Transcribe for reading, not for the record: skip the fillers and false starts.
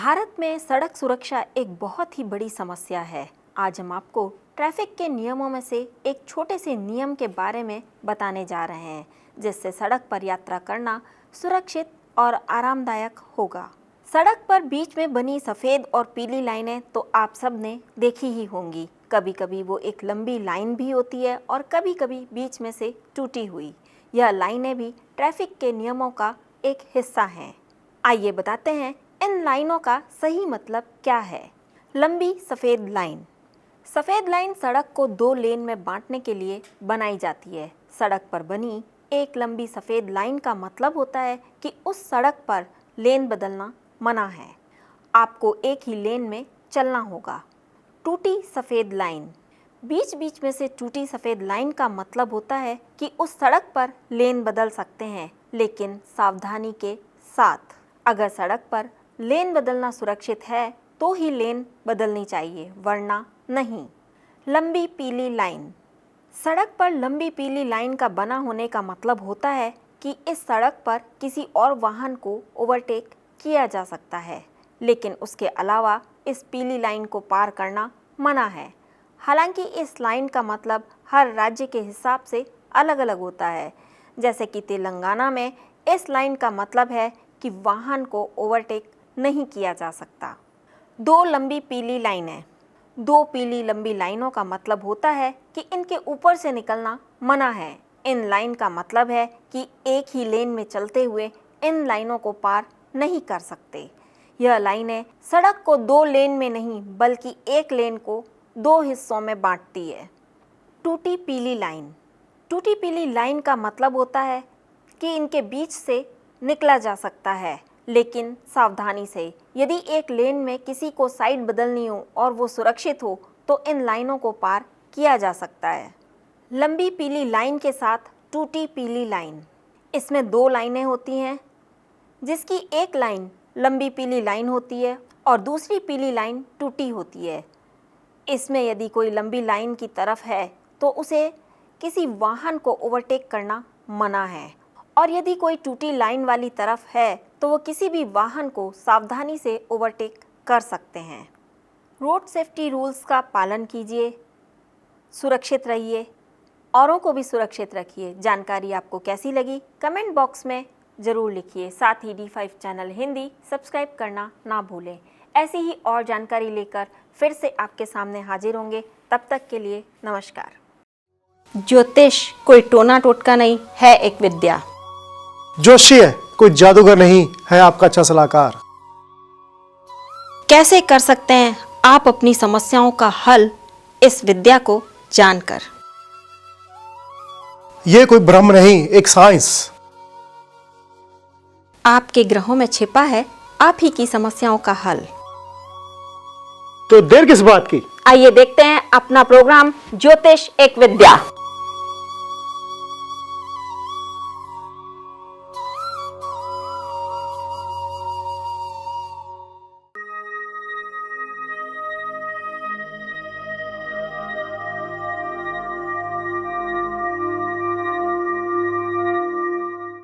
भारत में सड़क सुरक्षा एक बहुत ही बड़ी समस्या है। आज हम आपको ट्रैफिक के नियमों में से एक छोटे से नियम के बारे में बताने जा रहे हैं, जिससे सड़क पर यात्रा करना सुरक्षित और आरामदायक होगा। सड़क पर बीच में बनी सफ़ेद और पीली लाइनें तो आप सब ने देखी ही होंगी। कभी कभी वो एक लंबी लाइन भी होती है और कभी कभी बीच में से टूटी हुई। यह लाइनें भी ट्रैफिक के नियमों का एक हिस्सा हैं। आइए बताते हैं इन लाइनों का सही मतलब क्या है। लंबी सफ़ेद लाइन। सफ़ेद लाइन सड़क को दो लेन में बांटने के लिए बनाई जाती है। सड़क पर बनी एक लंबी सफ़ेद लाइन का मतलब होता है कि उस सड़क पर लेन बदलना मना है। आपको एक ही लेन में चलना होगा। टूटी सफ़ेद लाइन। बीच बीच में से टूटी सफ़ेद लाइन का मतलब होता है कि उस सड़क पर लेन बदल सकते हैं, लेकिन सावधानी के साथ। अगर सड़क पर लेन बदलना सुरक्षित है तो ही लेन बदलनी चाहिए, वरना नहीं। लंबी पीली लाइन। सड़क पर लंबी पीली लाइन का बना होने का मतलब होता है कि इस सड़क पर किसी और वाहन को ओवरटेक किया जा सकता है, लेकिन उसके अलावा इस पीली लाइन को पार करना मना है। हालांकि इस लाइन का मतलब हर राज्य के हिसाब से अलग अलग होता है। जैसे कि तेलंगाना में इस लाइन का मतलब है कि वाहन को ओवरटेक नहीं किया जा सकता। दो लंबी पीली लाइनें। दो पीली लंबी लाइनों का मतलब होता है कि इनके ऊपर से निकलना मना है। इन लाइन का मतलब है कि एक ही लेन में चलते हुए इन लाइनों को पार नहीं कर सकते। यह लाइनें सड़क को दो लेन में नहीं बल्कि एक लेन को दो हिस्सों में बांटती है। टूटी पीली लाइन। टूटी पीली लाइन का मतलब होता है कि इनके बीच से निकला जा सकता है, लेकिन सावधानी से। यदि एक लेन में किसी को साइड बदलनी हो और वो सुरक्षित हो तो इन लाइनों को पार किया जा सकता है। लंबी पीली लाइन के साथ टूटी पीली लाइन। इसमें दो लाइनें होती हैं, जिसकी एक लाइन लंबी पीली लाइन होती है और दूसरी पीली लाइन टूटी होती है। इसमें यदि कोई लंबी लाइन की तरफ है तो उसे किसी वाहन को ओवरटेक करना मना है, और यदि कोई टूटी लाइन वाली तरफ है तो वो किसी भी वाहन को सावधानी से ओवरटेक कर सकते हैं। रोड सेफ्टी रूल्स का पालन कीजिए, सुरक्षित रहिए, औरों को भी सुरक्षित रखिए। जानकारी आपको कैसी लगी कमेंट बॉक्स में ज़रूर लिखिए। साथ ही D5 चैनल हिंदी सब्सक्राइब करना ना भूलें। ऐसी ही और जानकारी लेकर फिर से आपके सामने हाजिर होंगे। तब तक के लिए नमस्कार। ज्योतिष कोई टोना टोटका नहीं है, एक विद्या। जोशी कोई जादूगर नहीं है, आपका अच्छा सलाहकार। कैसे कर सकते हैं आप अपनी समस्याओं का हल इस विद्या को जानकर? यह कोई भ्रम नहीं, एक साइंस। आपके ग्रहों में छिपा है आप ही की समस्याओं का हल। तो देर किस बात की? आइए देखते हैं अपना प्रोग्राम ज्योतिष एक विद्या।